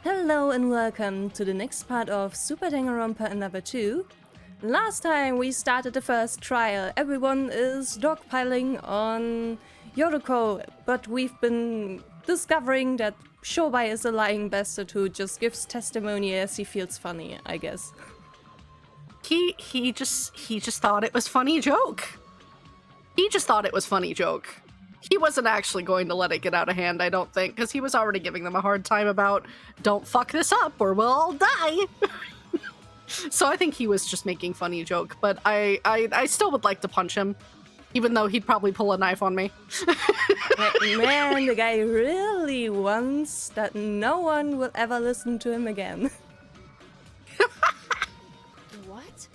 Hello and welcome to the next part of Super Danganronpa Another 2. Last time we started the first trial, everyone is dogpiling on Yodo, but we've been discovering that Shobai is a lying bastard who just gives testimony as he feels funny, I guess. He just thought it was funny joke. He just thought it was funny joke. He wasn't actually going to let it get out of hand, I don't think, because he was already giving them a hard time about, don't fuck this up or we'll all die. So I think he was just making funny joke, but I still would like to punch him, even though he'd probably pull a knife on me. Man, the guy really wants that no one will ever listen to him again. What?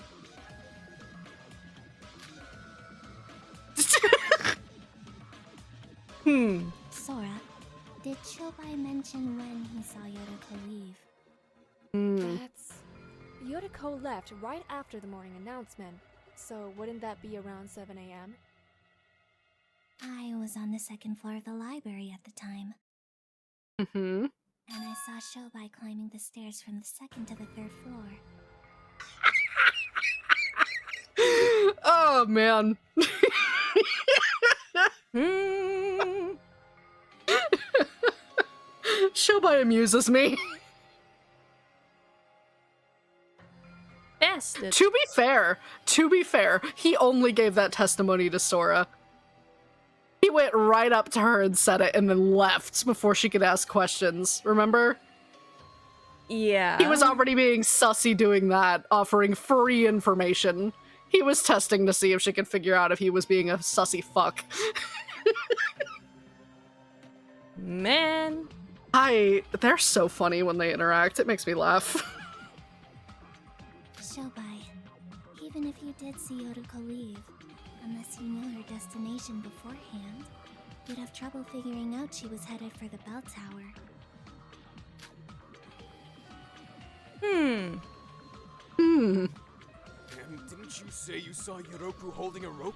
Sora, did Shobai mention when he saw Yodoko leave? That's... Yodoko left right after the morning announcement, so wouldn't that be around 7 a.m.? I was on the second floor of the library at the time. Mm-hmm. And I saw Shobai climbing the stairs from the second to the third floor. Oh, man. Shobai amuses me. Bastard. To be fair, he only gave that testimony to Sora. He went right up to her and said it and then left before she could ask questions, remember? Yeah. He was already being sussy doing that, offering free information. He was testing to see if she could figure out if he was being a sussy fuck. Man. They're so funny when they interact, it makes me laugh. Shobai, even if you did see Yodoko leave, unless you knew her destination beforehand, you'd have trouble figuring out she was headed for the bell tower. And didn't you say you saw Yoroku holding a rope?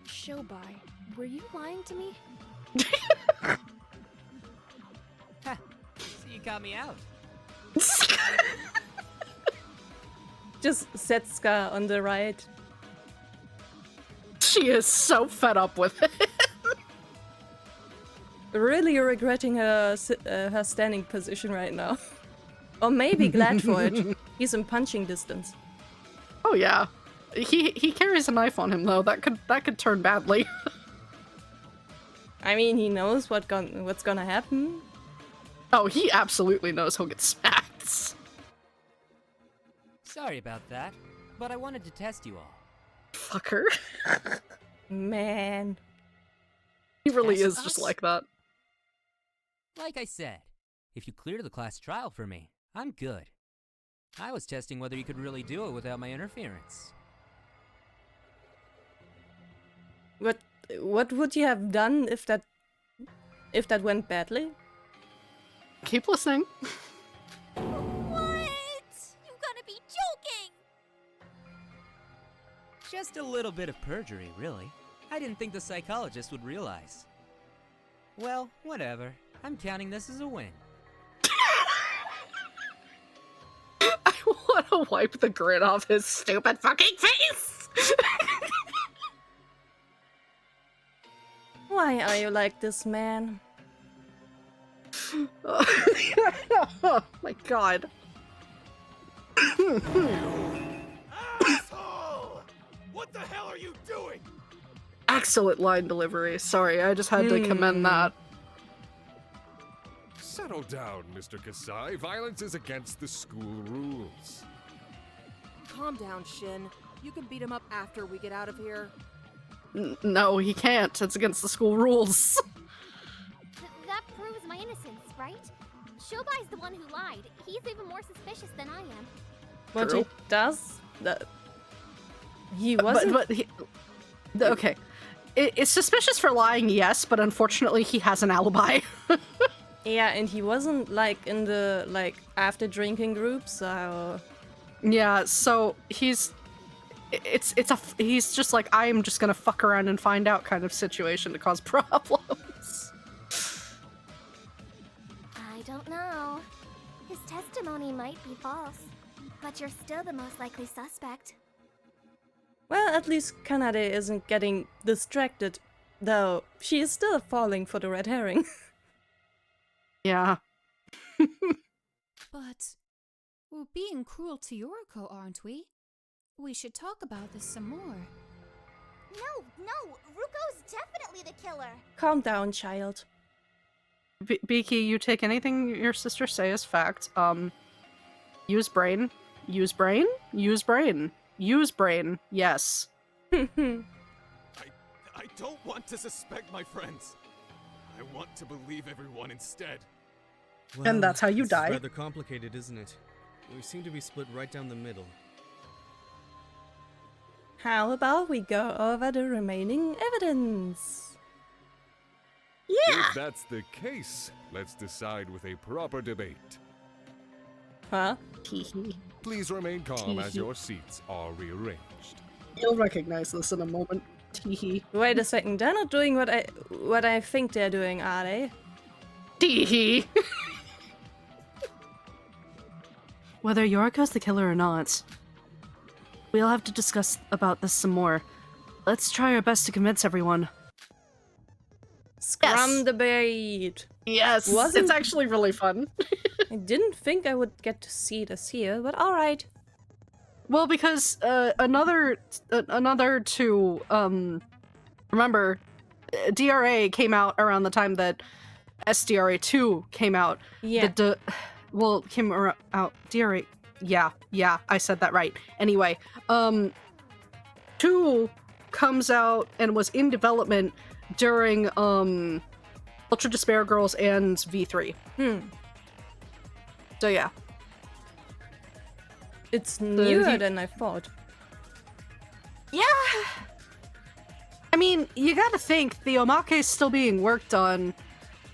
Shobai, were you lying to me? Ha! So you got me out. Just Setsuka on the right. She is so fed up with it. Really regretting her standing position right now. Or maybe glad for it. He's in punching distance. Oh yeah. He carries a knife on him though. That could turn badly. I mean, he knows what's gonna happen. Oh, he absolutely knows he'll get smacked. Sorry about that, but I wanted to test you all. Fucker. Man. He really Test is us? just like that. Like I said, if you clear the class trial for me, I'm good. I was testing whether you could really do it without my interference. What would you have done if that went badly? Keep listening. What? You gotta be joking! Just a little bit of perjury, really. I didn't think the psychologist would realize. Well, whatever. I'm counting this as a win. I want to wipe the grin off his stupid fucking face! Why are you like this, man? Oh my god. Asshole! What the hell are you doing? Excellent line delivery. Sorry, I just had to commend that. Settle down, Mr. Kasai. Violence is against the school rules. Calm down, Shin. You can beat him up after we get out of here. No, he can't. It's against the school rules. That proves my innocence, right? Shobai's the one who lied. He's even more suspicious than I am. What True. he does? He wasn't. Okay. It's suspicious for lying, yes, but unfortunately he has an alibi. Yeah, and he wasn't like in the after drinking group, so. Yeah, so he's just like, I'm just gonna fuck around and find out kind of situation to cause problems. I don't know. His testimony might be false, but you're still the most likely suspect. Well, at least Kanade isn't getting distracted, though she is still falling for the red herring. Yeah. But we're being cruel to Yoriko, aren't we? We should talk about this some more. No, Ruko's definitely the killer. Calm down, child. Beaky, you take anything your sister say as fact. Use brain. Use brain. Use brain. Use brain. Yes. I don't want to suspect my friends. I want to believe everyone instead. And that's how you this die. Is rather complicated, isn't it? We seem to be split right down the middle. How about we go over the remaining evidence? If that's the case, let's decide with a proper debate. Huh? Please remain calm as your seats are rearranged. You'll recognize this in a moment. Teehee. Wait a second, they're not doing what I think they're doing, are they? Teehee. Whether Yoriko's the killer or not, we'll have to discuss about this some more. Let's try our best to convince everyone. Scrum debate! Yes, Wasn't- it's actually really fun. I didn't think I would get to see this here, but alright. Well, because another two, remember, DRA came out around the time that SDRA 2 came out. Yeah. Came out, DRA, yeah, I said that right. Anyway, 2 comes out and was in development during, Ultra Despair Girls and V3. So yeah. It's newer the- than I thought. Yeah. I mean, you gotta think, the omake's still being worked on.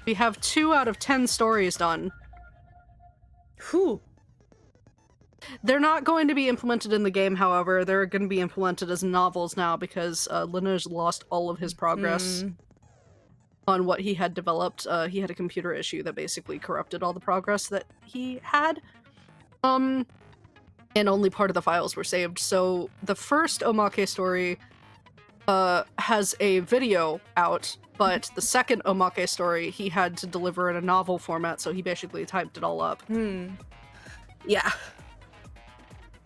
We have 2 out of 10 stories done. Whew. They're not going to be implemented in the game, however. They're going to be implemented as novels now because Lineage lost all of his progress on what he had developed. He had a computer issue that basically corrupted all the progress that he had. And only part of the files were saved. So the first omake story has a video out, but the second omake story he had to deliver in a novel format, so he basically typed it all up. Yeah.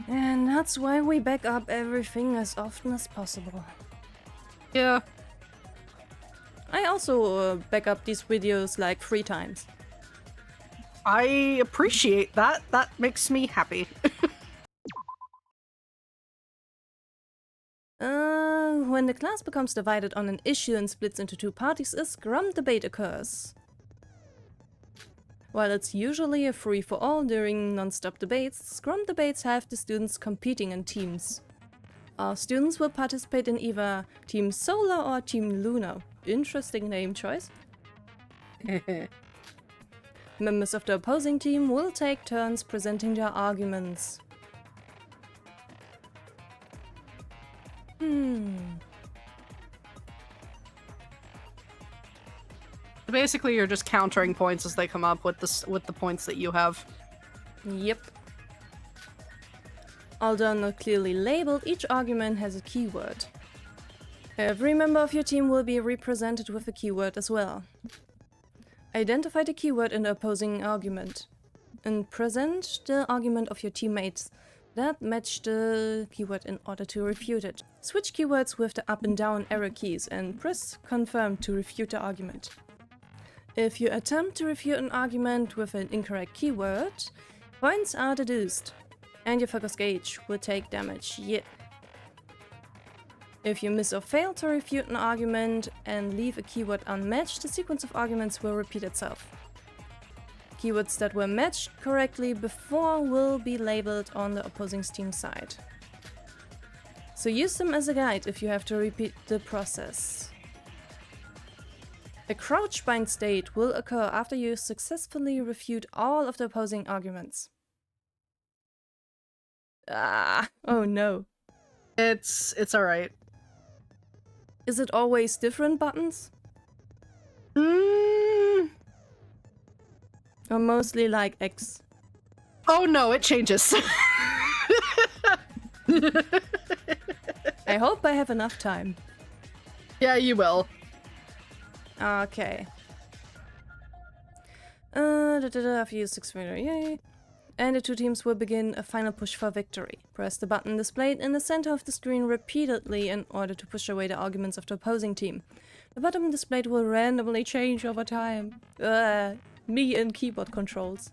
And that's why we back up everything as often as possible. Yeah. I also back up these videos like 3 times. I appreciate that. That makes me happy. When the class becomes divided on an issue and splits into 2 parties, a scrum debate occurs. While it's usually a free-for-all during non-stop debates, scrum debates have the students competing in teams. Our students will participate in either Team Solar or Team Luna. Interesting name choice. Members of the opposing team will take turns presenting their arguments. Basically, you're just countering points as they come up with the points that you have. Yep. Although not clearly labeled, each argument has a keyword. Every member of your team will be represented with a keyword as well. Identify the keyword in the opposing argument, and present the argument of your teammates that match the keyword in order to refute it. Switch keywords with the up and down arrow keys and press confirm to refute the argument. If you attempt to refute an argument with an incorrect keyword, points are deduced, and your focus gauge will take damage. Yeah. If you miss or fail to refute an argument and leave a keyword unmatched, the sequence of arguments will repeat itself. Keywords that were matched correctly before will be labeled on the opposing team's side. So use them as a guide if you have to repeat the process. A crouch bind state will occur after you successfully refute all of the opposing arguments. Oh no. It's alright. Is it always different buttons? Or mostly like X? Oh no, it changes. I hope I have enough time. Yeah, you will. Okay. I've used 6 minutes, yay. And the two teams will begin a final push for victory. Press the button displayed in the center of the screen repeatedly in order to push away the arguments of the opposing team. The button displayed will randomly change over time. Me and keyboard controls.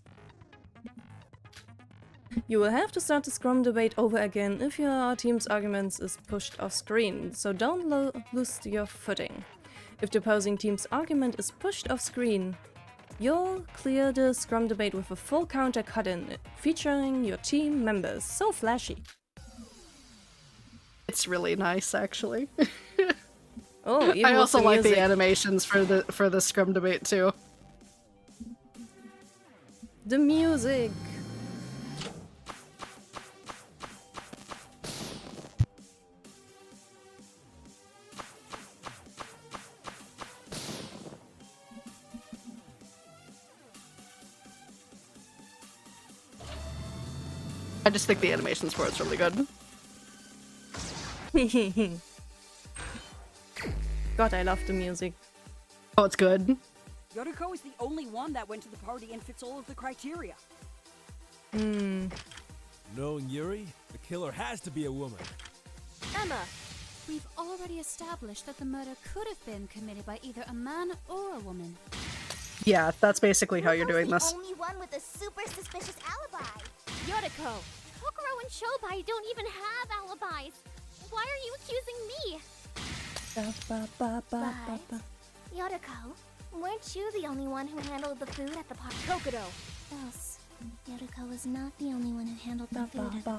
You will have to start the Scrum debate over again if your team's arguments is pushed off screen, so don't lose your footing. If the opposing team's argument is pushed off screen, you'll clear the Scrum debate with a full counter cut-in, featuring your team members. So flashy. It's really nice, actually. Oh, even I also with the like music. the animations for the Scrum debate too. The music. I just think the animations for it's really good. God, I love the music. Oh, it's good. Yoriko is the only one that went to the party and fits all of the criteria. Knowing Yuri, the killer has to be a woman. Emma, we've already established that the murder could have been committed by either a man or a woman. Yeah, that's basically how you're doing this. The only one with a super suspicious alibi. Yoriko! Kokoro and Shobai don't even have alibis! Why are you accusing me? But, Yoriko, weren't you the only one who handled the food at the party? Kokoro! Else, Yoriko was not the only one who handled the food at the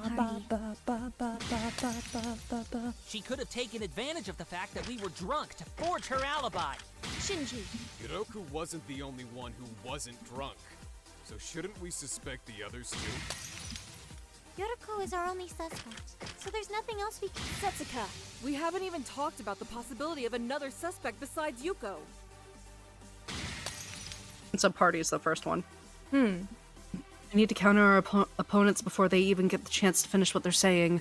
party. She could have taken advantage of the fact that we were drunk to forge her alibi. Shinji! Hiroku wasn't the only one who wasn't drunk. So shouldn't we suspect the others too? Yoriko is our only suspect, so there's nothing else we can— Setsuka, we haven't even talked about the possibility of another suspect besides Yuko. So party is the first one. I need to counter our opponents before they even get the chance to finish what they're saying.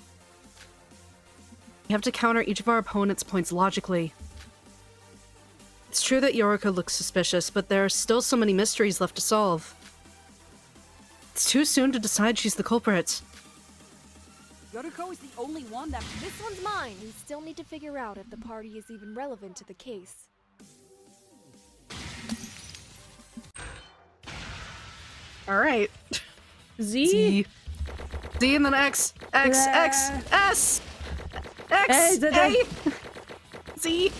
We have to counter each of our opponents' points logically. It's true that Yoriko looks suspicious, but there are still so many mysteries left to solve. It's too soon to decide she's the culprit. Yoriko is the only one that— This one's mine! We still need to figure out if the party is even relevant to the case. Alright. Z? Z and then X. X, X, S! X, A! Z!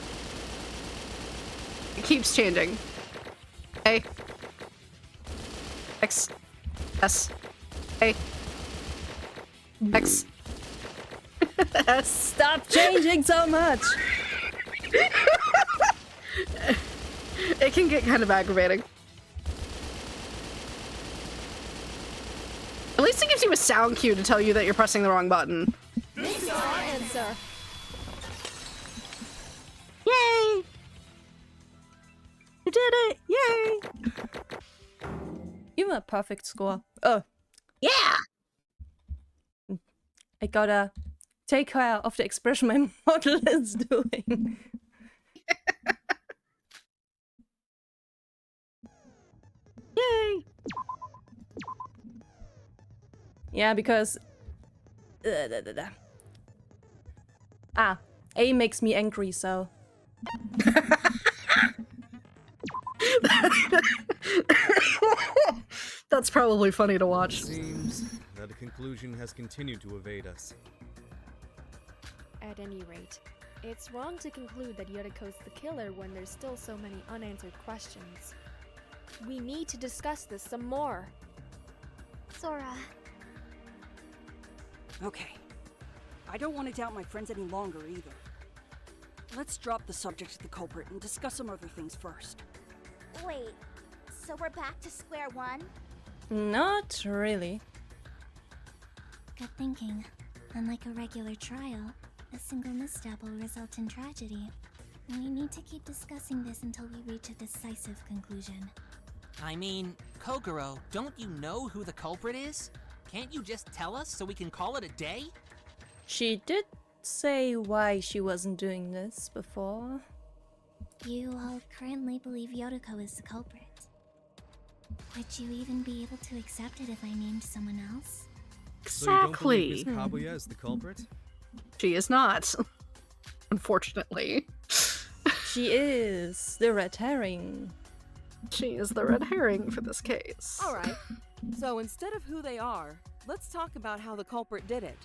It keeps changing. A. X. S. A. X. S. Stop changing so much! It can get kind of aggravating. At least it gives you a sound cue to tell you that you're pressing the wrong button. This is our answer! Yay! You did it! Yay! You have a perfect score. Oh. Yeah! I gotta take care of the expression my model is doing. Yay! Yeah, because... A makes me angry, so... That's probably funny to watch. Seems that a conclusion has continued to evade us. At any rate, it's wrong to conclude that Yoriko's the killer when there's still so many unanswered questions. We need to discuss this some more. Sora. Okay. I don't want to doubt my friends any longer either. Let's drop the subject of the culprit and discuss some other things first. Wait, so we're back to square one? Not really. Good thinking. Unlike a regular trial, a single misstep will result in tragedy. We need to keep discussing this until we reach a decisive conclusion. I mean, Kogoro, don't you know who the culprit is? Can't you just tell us so we can call it a day? She did say why she wasn't doing this before. You all currently believe Yodoko is the culprit. Would you even be able to accept it if I named someone else? So you don't believe Exactly. Miss Kabuya is the culprit? She is not. Unfortunately. She is the red herring. She is the red herring for this case. Alright, so instead of who they are, let's talk about how the culprit did it.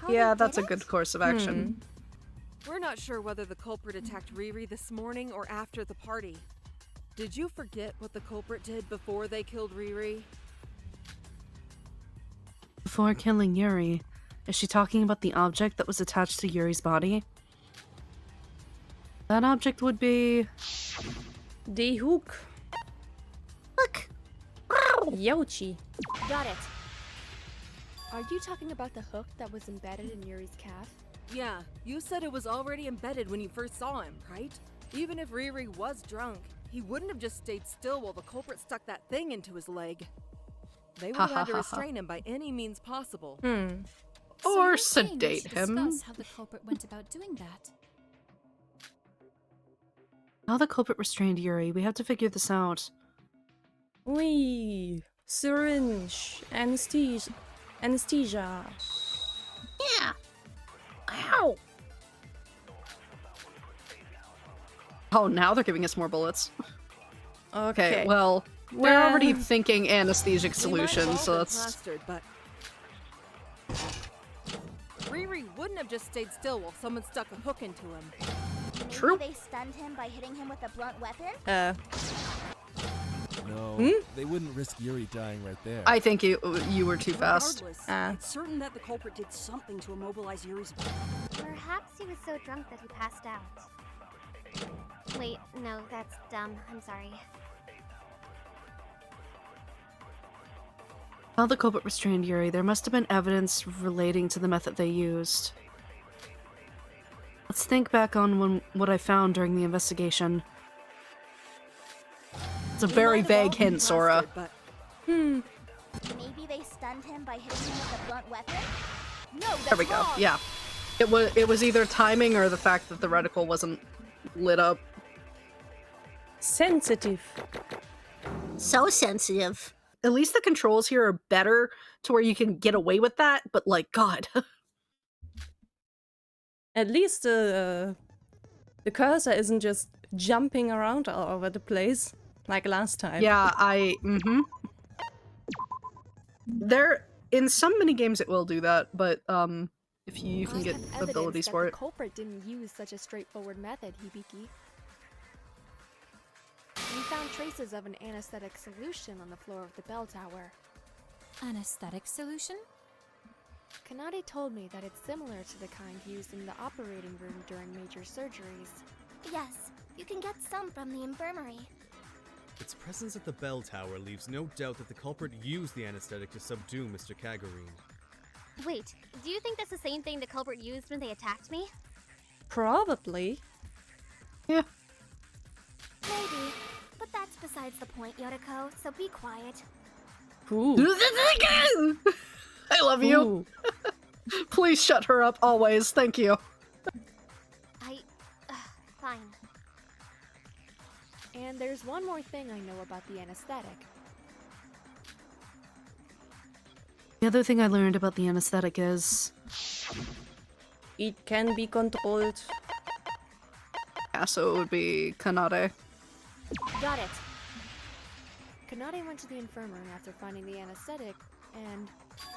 Yeah, that's a good course of action. We're not sure whether the culprit attacked Riri this morning or after the party. Did you forget what the culprit did before they killed Riri? Before killing Yuri, is she talking about the object that was attached to Yuri's body? That object would be... The hook. Look! Yoshi. Got it. Are you talking about the hook that was embedded in Yuri's calf? Yeah, you said it was already embedded when you first saw him, right? Even if Riri was drunk, he wouldn't have just stayed still while the culprit stuck that thing into his leg. They would have had to restrain him by any means possible. So Or you're saying we sedate should him. discuss how the culprit went about doing that. How the culprit restrained Yuri, we have to figure this out. Wee. Syringe. Anesthesia. Anesthesia. Yeah! Ow! Oh, now they're giving us more bullets. Okay, well, we're already thinking anesthetic solutions, so let's... plastered, but Riri wouldn't have just stayed still while someone stuck a hook into him. True. Maybe they stunned him by hitting him with a blunt weapon? No, they wouldn't risk Yuri dying right there. I think you were too fast. Regardless, it's certain that the culprit did something to immobilize Yuri's body. Perhaps he was so drunk that he passed out. Wait, no, that's dumb. I'm sorry. How the culprit restrained Yuri, there must have been evidence relating to the method they used. Let's think back on what I found during the investigation. It's a very vague hint, Sora. Maybe they stunned him by hitting him with a blunt weapon? No, that's There we go. wrong. Yeah. It was either timing or the fact that the reticle wasn't lit up. Sensitive. So sensitive. At least the controls here are better to where you can get away with that, but like, God. At least the cursor isn't just jumping around all over the place like last time. Yeah, There, in some mini games it will do that, but if you can get abilities for it. The culprit didn't use such a straightforward method, Hibiki. We found traces of an anesthetic solution on the floor of the bell tower. Anesthetic solution? Kanade told me that it's similar to the kind used in the operating room during major surgeries. Yes, you can get some from the infirmary. Its presence at the bell tower leaves no doubt that the culprit used the anesthetic to subdue Mr. Kagurine. Wait, do you think that's the same thing the culprit used when they attacked me? Probably. Yeah. Maybe, but that's besides the point, Yodoko, so be quiet. Ooh. I love you. Please shut her up always, thank you. Fine. And there's one more thing I know about the anesthetic. The other thing I learned about the anesthetic is... it can be controlled. Yeah, so it would be Kanade. Got it! Kanade went to the infirmary after finding the anesthetic, and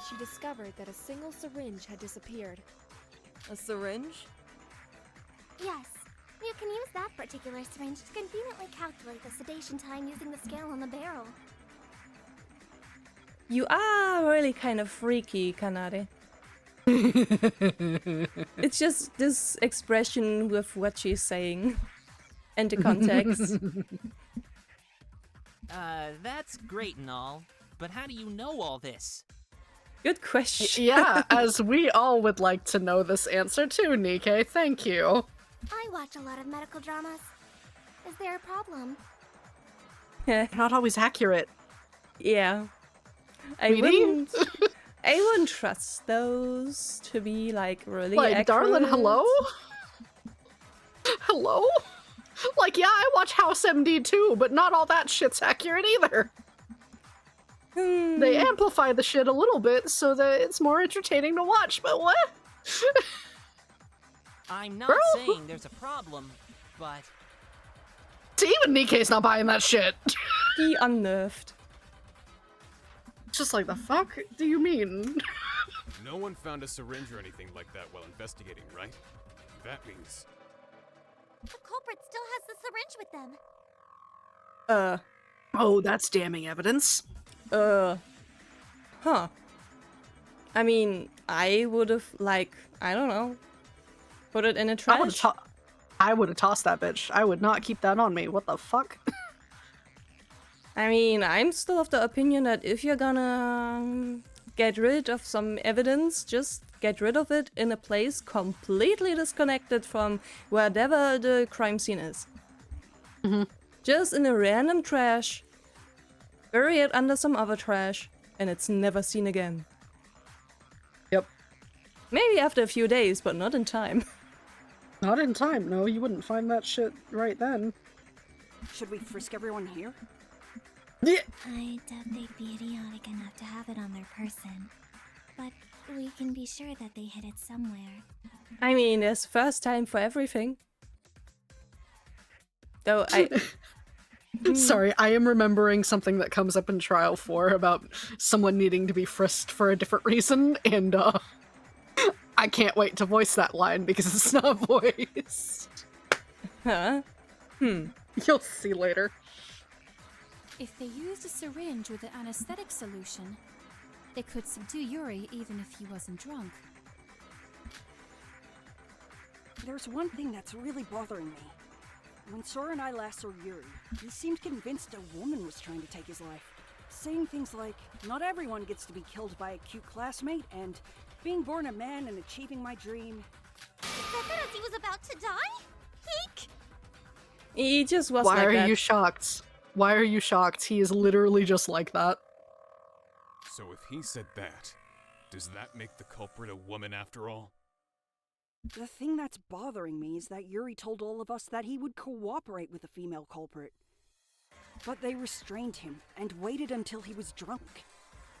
she discovered that a single syringe had disappeared. A syringe? Yes, you can use that particular syringe to conveniently calculate the sedation time using the scale on the barrel. You are really kind of freaky, Kanade. It's just this expression with what she's saying and the context. That's great and all, but how do you know all this? Good question. Yeah, as we all would like to know this answer too, Nikkei. Thank you. I watch a lot of medical dramas. Is there a problem? Not always accurate. Yeah. I Sweetie? wouldn't trust those to be like really Like, accurate. darling, hello? Hello? Like, yeah, I watch House MD too, but not all that shit's accurate either. They amplify the shit a little bit so that it's more entertaining to watch, but what? I'm not Girl. saying there's a problem, but See, even Nikkei's not buying that shit. He unnerved. Just like, the fuck do you mean? No one found a syringe or anything like that while investigating, right? That means... The culprit still has the syringe with them. Oh, that's damning evidence. Huh. I mean, I would have, like, I don't know, put it in a trash. I would have tossed that bitch. I would not keep that on me. What the fuck? I mean, I'm still of the opinion that if you're gonna get rid of some evidence, just get rid of it in a place completely disconnected from wherever the crime scene is. Just in a random trash, bury it under some other trash, and it's never seen again. Yep. Maybe after a few days, but not in time. Not in time, no. You wouldn't find that shit right then. Should we frisk everyone here? Yeah. I doubt they'd be idiotic enough to have it on their person. But we can be sure that they hid it somewhere. I mean, there's first time for everything. Though Sorry, I am remembering something that comes up in Trial 4 about someone needing to be frisked for a different reason, and I can't wait to voice that line because it's not voiced. Huh? You'll see later. If they used a syringe with an anesthetic solution, they could subdue Yuri even if he wasn't drunk. There's one thing that's really bothering me. When Sora and I last saw Yuri, he seemed convinced a woman was trying to take his life, saying things like, "Not everyone gets to be killed by a cute classmate," and "Being born a man and achieving my dream." Said that as he was about to die? Eek! He just was Why like are that. you shocked? Why are you shocked? He is literally just like that. So if he said that, does that make the culprit a woman after all? The thing that's bothering me is that Yuri told all of us that he would cooperate with the female culprit. But they restrained him and waited until he was drunk.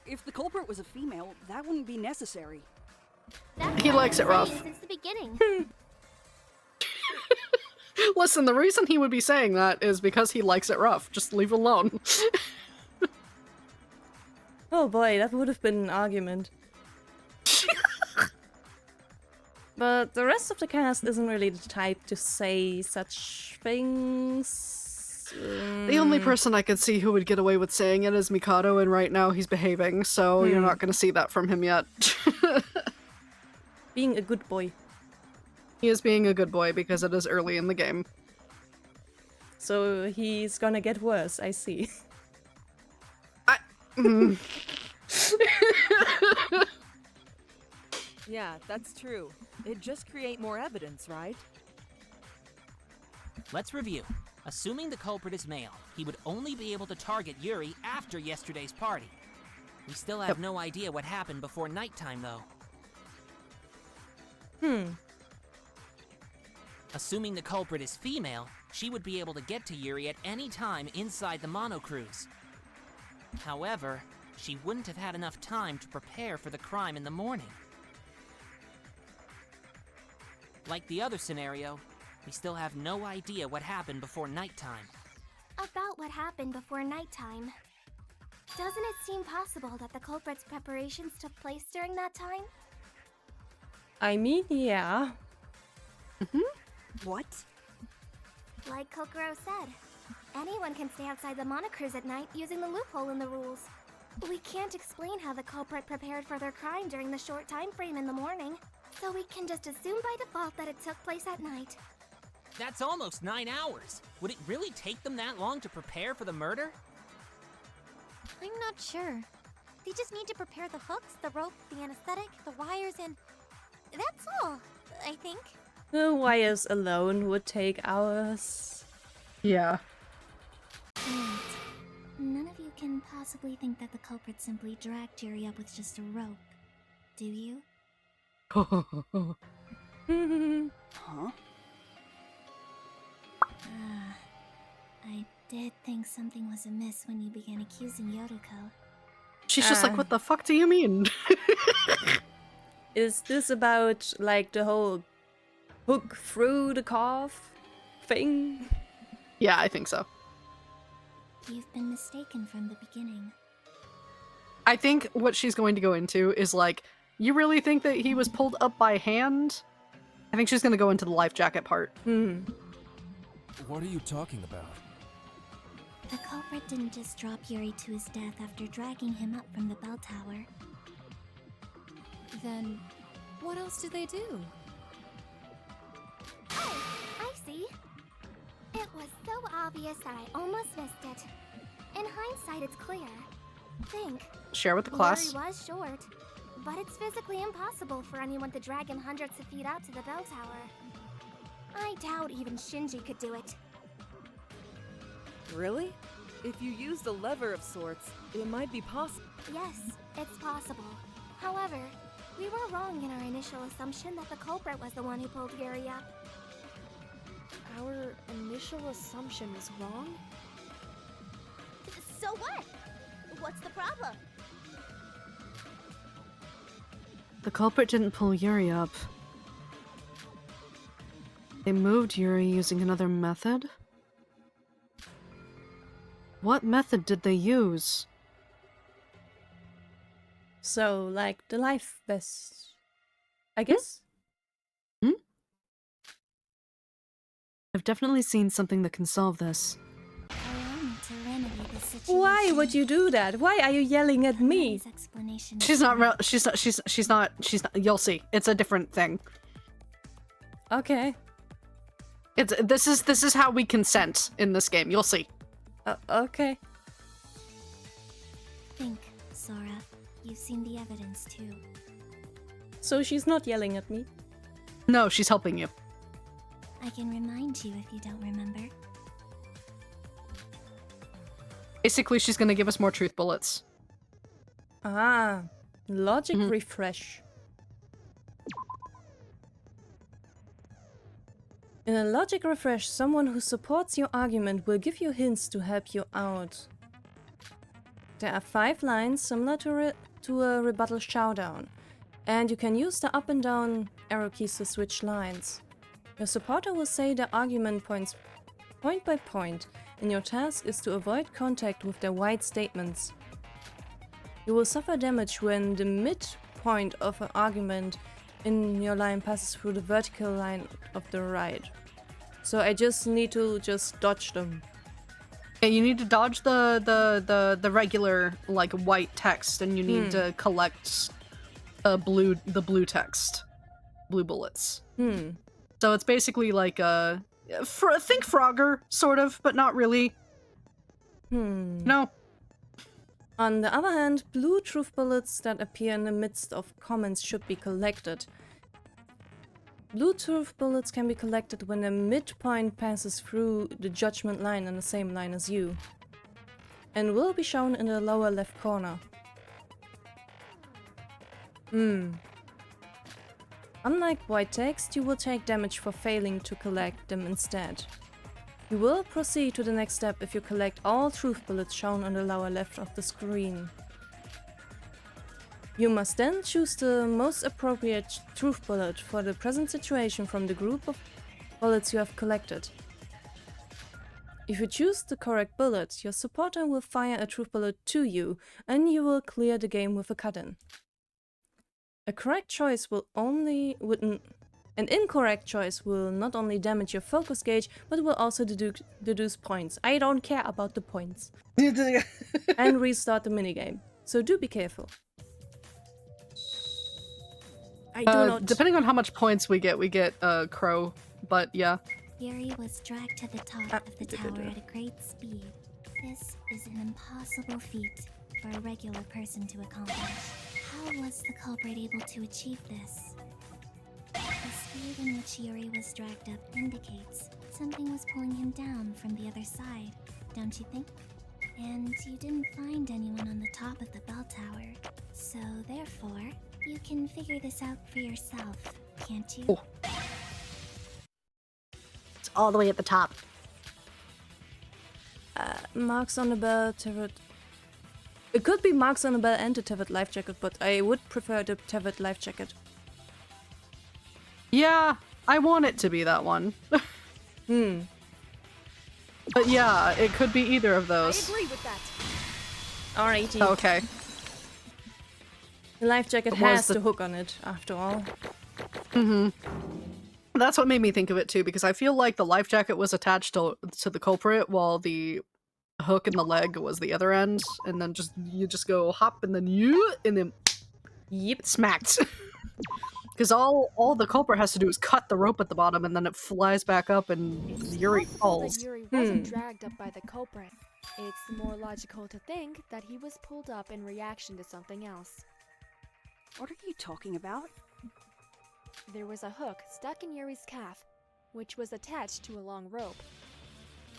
If the culprit was a female, that wouldn't be necessary. That's He what likes I've it rough. been saying since the beginning. Listen, the reason he would be saying that is because he likes it rough. Just leave it alone. Oh boy, that would have been an argument. But the rest of the cast isn't really the type to say such things. The only person I could see who would get away with saying it is Mikado, and right now he's behaving, so you're not going to see that from him yet. Being a good boy. He is being a good boy because it is early in the game. So he's gonna get worse, I see. Yeah, that's true. It'd just create more evidence, right? let's review. Assuming the culprit is male, he would only be able to target Yuri after yesterday's party. We still have no idea what happened before nighttime, though. Assuming the culprit is female, she would be able to get to Yuri at any time inside the monocruise. However, she wouldn't have had enough time to prepare for the crime in the morning. Like the other scenario, we still have no idea what happened before nighttime. About what happened before nighttime. Doesn't it seem possible that the culprit's preparations took place during that time? I mean, yeah. What? Like Kokoro said, anyone can stay outside the monocruise at night using the loophole in the rules. We can't explain how the culprit prepared for their crime during the short time frame in the morning, so we can just assume by default that it took place at night. That's almost 9 hours. Would it really take them that long to prepare for the murder? I'm not sure. They just need to prepare the hooks, the rope, the anesthetic, the wires, and that's all, I think. The wires alone would take hours. Yeah. And can possibly think that the culprit simply dragged Yuri up with just a rope, do you? Huh? I did think something was amiss when you began accusing Yodoko. She's just like, what the fuck do you mean? Is this about, like, the whole hook through the calf thing? Yeah, I think so. You've been mistaken from the beginning. I think what she's going to go into is like, you really think that he was pulled up by hand? I think she's going to go into the life jacket part. What are you talking about? The culprit didn't just drop Yuri to his death after dragging him up from the bell tower. Then, what else do they do? Oh, I see. It was so obvious that I almost missed it. In hindsight, it's clear. Think. Share with the class. Yuri was short, but it's physically impossible for anyone to drag him hundreds of feet out to the bell tower. I doubt even Shinji could do it. Really? If you used a lever of sorts, it might be possible. Yes, it's possible. However, we were wrong in our initial assumption that the culprit was the one who pulled Yuri up. Our initial assumption was wrong? So what? What's the problem? The culprit didn't pull Yuri up. They moved Yuri using another method? What method did they use? So, like, the life vest, I guess? I've definitely seen something that can solve this. Why would you do that? Why are you yelling at me? She's not real. She's not. You'll see. It's a different thing. Okay. This is how we consent in this game. You'll see. Okay. Think, Sora. You've seen the evidence too. So she's not yelling at me? No, she's helping you. I can remind you if you don't remember. Basically, she's gonna give us more truth bullets. Ah, logic refresh. In a logic refresh, someone who supports your argument will give you hints to help you out. There are 5 lines similar to a rebuttal showdown, and you can use the up and down arrow keys to switch lines. Your supporter will say their argument points point by point, and your task is to avoid contact with their wide statements. You will suffer damage when the midpoint of an argument in your line passes through the vertical line of the right. So I just need to dodge them. Yeah, you need to dodge the regular like white text, and you need to collect the blue text, blue bullets. So it's basically like think Frogger sort of, but not really. No. On the other hand, blue truth bullets that appear in the midst of comments should be collected. Blue truth bullets can be collected when the midpoint passes through the judgment line in the same line as you, and will be shown in the lower left corner. Unlike white text, you will take damage for failing to collect them instead. You will proceed to the next step if you collect all truth bullets shown on the lower left of the screen. You must then choose the most appropriate truth bullet for the present situation from the group of bullets you have collected. If you choose the correct bullet, your supporter will fire a truth bullet to you, and you will clear the game with a cut-in. An incorrect choice will not only damage your focus gauge, but will also deduce points. I don't care about the points. And restart the minigame. So do be careful. I do not... Depending on how much points we get Crow, but yeah. Yuri was dragged to the top of the tower at a great speed. This is an impossible feat for a regular person to accomplish. How was the culprit able to achieve this? The speed in which Yuri was dragged up indicates something was pulling him down from the other side, don't you think? And you didn't find anyone on the top of the bell tower. So therefore, you can figure this out for yourself, can't you? Oh. It's all the way at the top. Marks on the bell, tethered. It could be marks on the bell and the tethered life jacket, but I would prefer the tethered life jacket. Yeah, I want it to be that one. But yeah, it could be either of those. I agree with that. Alrighty. Okay. The life jacket has the hook on it, after all. That's what made me think of it too, because I feel like the life jacket was attached to the culprit, while the hook in the leg was the other end, and then you just go hop, and then smacked. Because all the culprit has to do is cut the rope at the bottom, and then it flies back up, and Yuri falls. That Yuri wasn't dragged up by the culprit. It's more logical to think that he was pulled up in reaction to something else. What are you talking about? There was a hook stuck in Yuri's calf, which was attached to a long rope.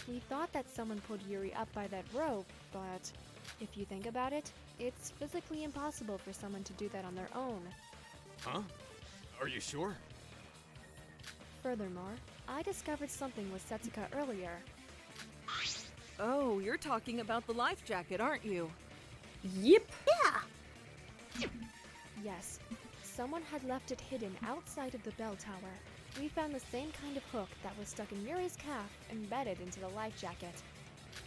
We thought that someone pulled Yuri up by that rope, but if you think about it, it's physically impossible for someone to do that on their own. Huh? Are you sure? Furthermore, I discovered something with Setsuka earlier. Oh, you're talking about the life jacket, aren't you? Yep. Yeah! Yes, someone had left it hidden outside of the bell tower. We found the same kind of hook that was stuck in Yuri's calf embedded into the life jacket.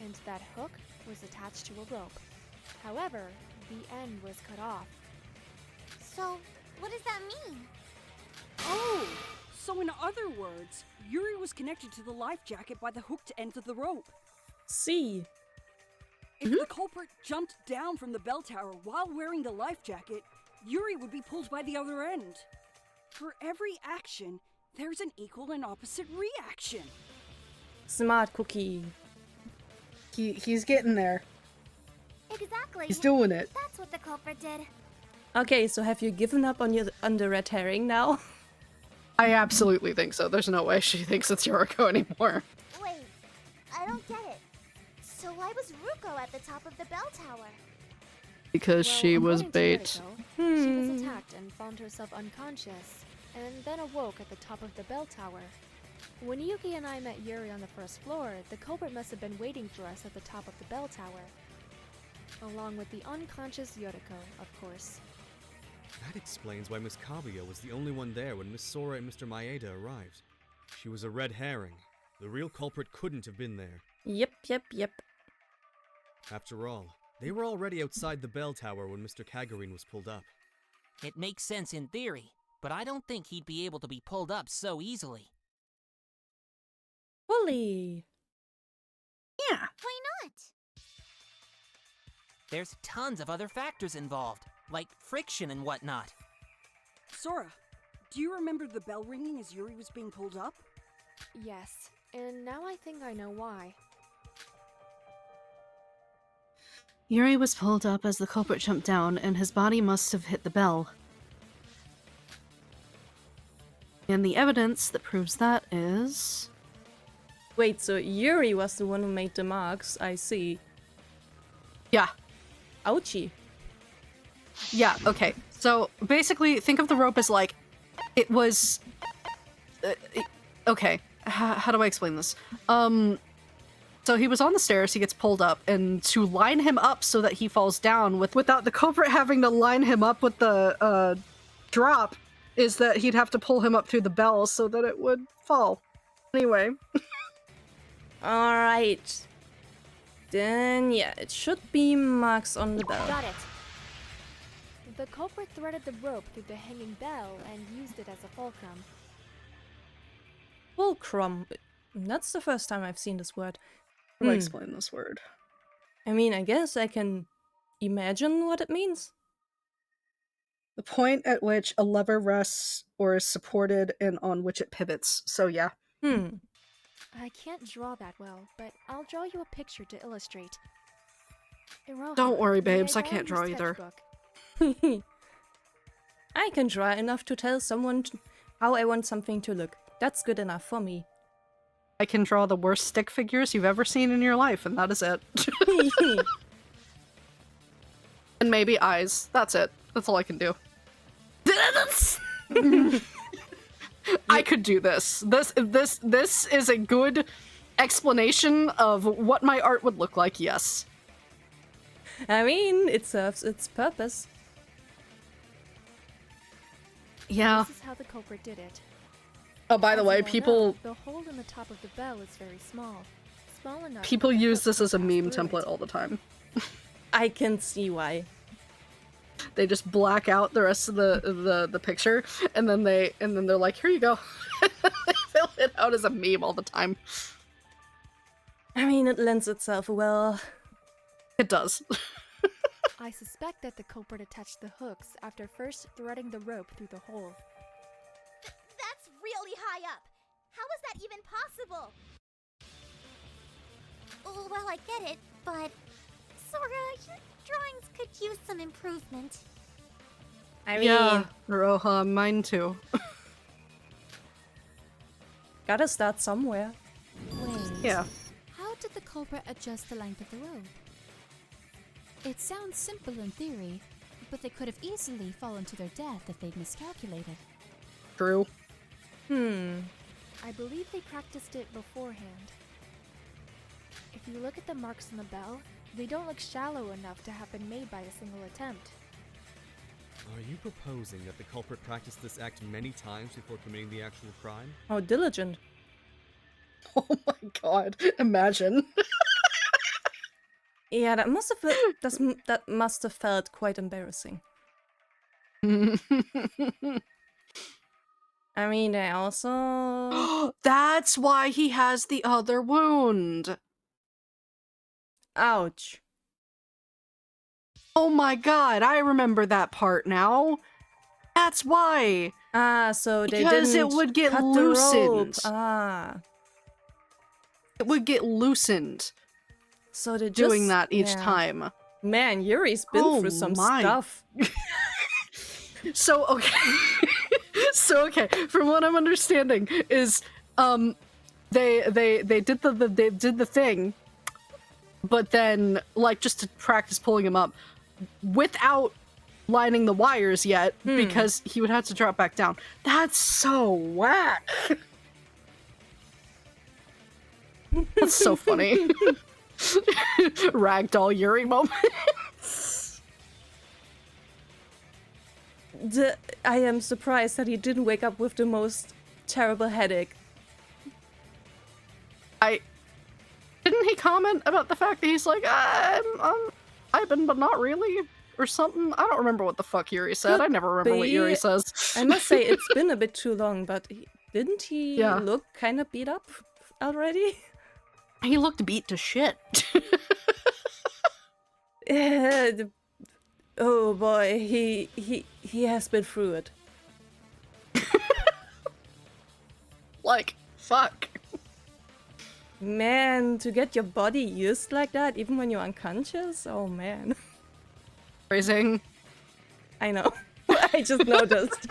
And that hook was attached to a rope. However, the end was cut off. So, what does that mean? Oh! So in other words, Yuri was connected to the life jacket by the hooked end of the rope. See. If the culprit jumped down from the bell tower while wearing the life jacket, Yuri would be pulled by the other end. For every action, there's an equal and opposite reaction. Smart cookie. He's getting there. Exactly. He's doing it. That's what the culprit did. Okay, so have you given up on the red herring now? I absolutely think so. There's no way she thinks it's Yoriko anymore. Wait, I don't get it. So why was Ruko at the top of the bell tower? Because she was according to bait. Yoriko, she was attacked and found herself unconscious, and then awoke at the top of the bell tower. When Yuki and I met Yuri on the first floor, the culprit must have been waiting for us at the top of the bell tower. Along with the unconscious Yoriko, of course. That explains why Miss Kaguya was the only one there when Miss Sora and Mr. Maeda arrived. She was a red herring. The real culprit couldn't have been there. Yep. After all, they were already outside the bell tower when Mr. Kagurine was pulled up. It makes sense in theory, but I don't think he'd be able to be pulled up so easily. Fully. Yeah. Why not? There's tons of other factors involved, like friction and whatnot. Sora, do you remember the bell ringing as Yuri was being pulled up? Yes, and now I think I know why. Yuri was pulled up as the culprit jumped down, and his body must have hit the bell. And the evidence that proves that is... Wait, so Yuri was the one who made the marks, I see. Yeah. Ouchie. Yeah, okay. So, basically, think of the rope as like... It was... okay. How do I explain this? So he was on the stairs, he gets pulled up, and to line him up so that he falls down without the culprit having to line him up with the drop, is that he'd have to pull him up through the bell so that it would fall. Anyway. Alright. Then, yeah, it should be marks on the bell. Got it. The culprit threaded the rope through the hanging bell and used it as a fulcrum. Fulcrum. That's the first time I've seen this word. How do I explain this word? I mean, I guess I can imagine what it means. The point at which a lever rests or is supported and on which it pivots. So yeah. I can't draw that well, but I'll draw you a picture to illustrate. Iroha, Don't worry, may babes, I borrow can't your draw either. sketchbook? I can draw enough to tell someone how I want something to look. That's good enough for me. I can draw the worst stick figures you've ever seen in your life, and that is it. And maybe eyes. That's it. That's all I can do. I could do this. This is a good explanation of what my art would look like, yes. I mean, it serves its purpose. Yeah. This is how the culprit did it. Oh, by the As way, you all people know, the hole in the top of the bell is very small. Small enough people for the use hook this to as a pass meme through template it. all the time. I can see why. They just black out the rest of the picture, and then they're like, here you go. They fill it out as a meme all the time. I mean, it lends itself well. It does. I suspect that the culprit attached the hooks after first threading the rope through the hole. That's really high up. How is that even possible? Oh, well, I get it, but Sora, your drawings could use some improvement. I mean, Yeah, Roha, mine too. gotta start somewhere. Wait. Yeah. How did the culprit adjust the length of the rope? It sounds simple in theory, but they could have easily fallen to their death if they'd miscalculated. True. I believe they practiced it beforehand. If you look at the marks on the bell, they don't look shallow enough to have been made by a single attempt. Are you proposing that the culprit practiced this act many times before committing the actual crime? How diligent. Oh my god, imagine. Yeah, that must have felt quite embarrassing. I mean, I also... That's why he has the other wound. Ouch. Oh my god, I remember that part now. That's why. Ah, so they Because didn't it would get cut the rope. loosened. Ah, It would get loosened so they doing just- that each yeah. time. Man, Yuri's been Oh through some my. stuff. So, okay. So, okay, from what I'm understanding is, they did the thing, but then, like, just to practice pulling him up, without lining the wires yet, because he would have to drop back down. That's so whack. That's so funny. Ragdoll Yuri moment. I am surprised that he didn't wake up with the most terrible headache. Didn't he comment about the fact that he's like, I've been, but not really, or something? I don't remember what the fuck Yuri said. I never remember what Yuri says. I must say, it's been a bit too long, but didn't he Yeah. look kind of beat up already? He looked beat to shit. Oh boy, he has been through it. Like, fuck. Man, to get your body used like that, even when you're unconscious? Oh man. Phrasing. I know. I just noticed.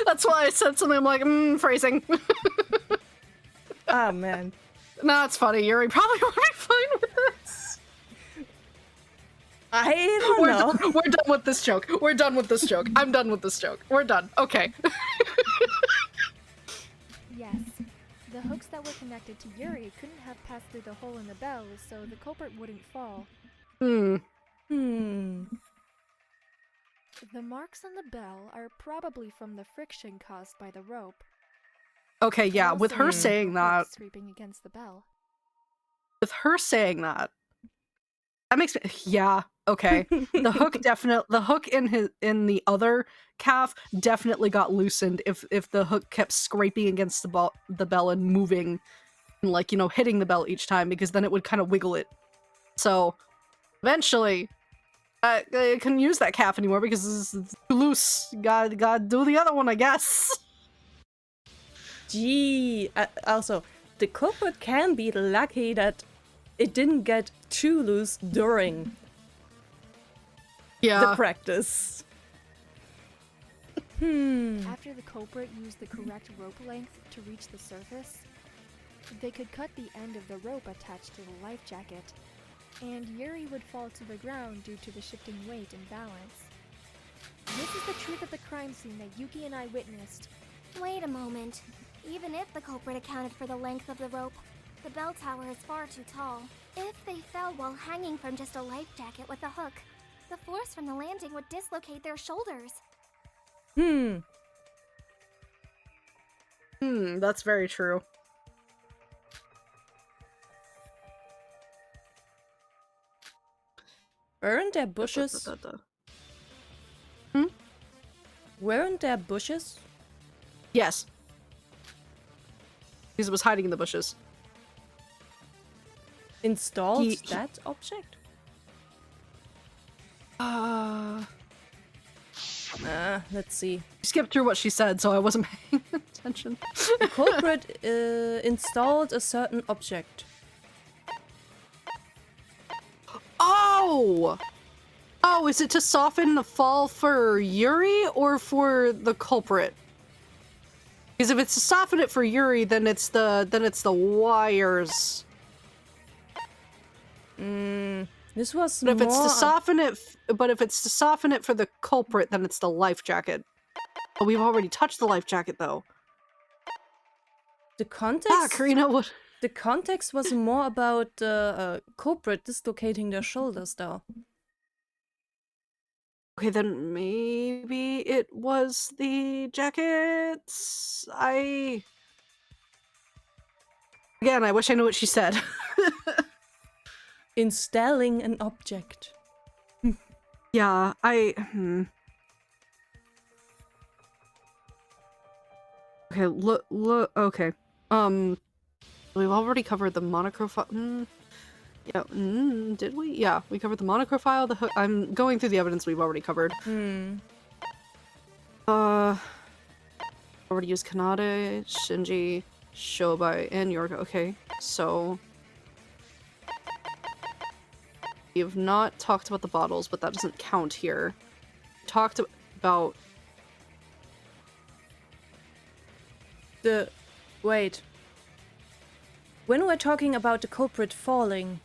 That's why I said something. I'm like, phrasing. Ah, man. No, it's funny. Yuri probably won't be fine with this. I don't know. We're done with this joke. We're done with this joke. I'm done with this joke. We're done. Okay. Yes. The hooks that were connected to Yuri couldn't have passed through the hole in the bell, so the culprit wouldn't fall. Hmm. The marks on the bell are probably from the friction caused by the rope. Okay, yeah, with her Also, saying the hook that, scraping against the bell. that makes me, yeah, okay. The hook in the other calf definitely got loosened if the hook kept scraping against the bell and moving, and, like, you know, hitting the bell each time, because then it would kind of wiggle it. So eventually, I couldn't use that calf anymore because it's too loose. Gotta do the other one, I guess. Gee. Also, the culprit can be lucky that it didn't get too loose during the practice. After the culprit used the correct rope length to reach the surface, they could cut the end of the rope attached to the life jacket, and Yuri would fall to the ground due to the shifting weight and balance. This is the truth of the crime scene that Yuki and I witnessed. Wait a moment. Even if the culprit accounted for the length of the rope, the bell tower is far too tall. If they fell while hanging from just a life jacket with a hook, the force from the landing would dislocate their shoulders. That's very true. Weren't there bushes? Weren't there bushes? Yes. Because it was hiding in the bushes. Installed that object? Let's see. You skipped through what she said, so I wasn't paying attention. The culprit installed a certain object. Oh! Oh, is it to soften the fall for Yuri or for the culprit? Because if it's to soften it for Yuri, then it's the wires. This was But if more it's to soften it, if it's to soften it for the culprit, then it's the life jacket. Oh, we've already touched the life jacket, though. The context. Karina, what? The context was more about the culprit dislocating their shoulders, though. Okay, then maybe it was the jackets. Again, I wish I knew what she said. Installing an object. Yeah, Okay, look, okay. We've already covered the monochrome yeah, did we? Yeah, we covered the monochrome file, the hook. I'm going through the evidence we've already covered. Already used Kanade, Shinji, Shobai, and Yorga. Okay, so we've not talked about the bottles, but that doesn't count here. Talked about Wait. When we're talking about the culprit falling,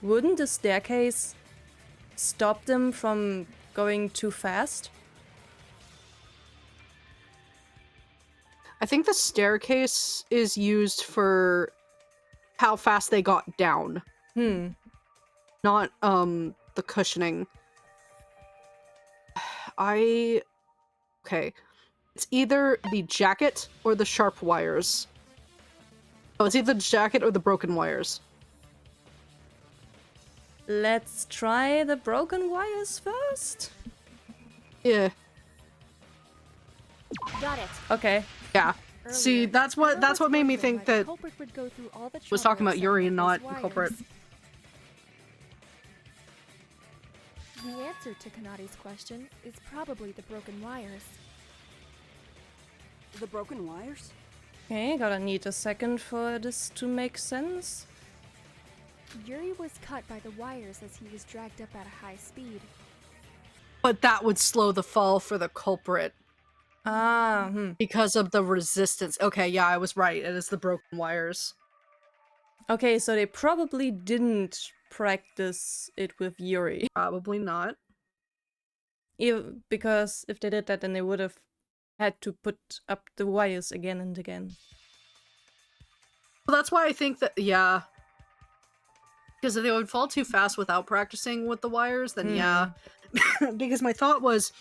wouldn't the staircase stop them from going too fast? I think the staircase is used for how fast they got down. Not, the cushioning. Okay. It's either the jacket or the sharp wires. Oh, it's either the jacket or the broken wires. Let's try the broken wires first. Yeah. Got it. Okay. Yeah. Earlier, See, that's what made me think that culprit would go through all the was trouble talking about of Yuri setting and up not those the culprit. wires. The answer to Kanade's question is probably the broken wires. The broken wires? Okay, gotta need a second for this to make sense. Yuri was cut by the wires as he was dragged up at a high speed. But that would slow the fall for the culprit. Because of the resistance. Okay, yeah, I was right. It is the broken wires. Okay, so they probably didn't practice it with Yuri. Probably not. Because if they did that, then they would have had to put up the wires again and again. Well, that's why I think that, yeah. Because if they would fall too fast without practicing with the wires, then yeah. Because my thought was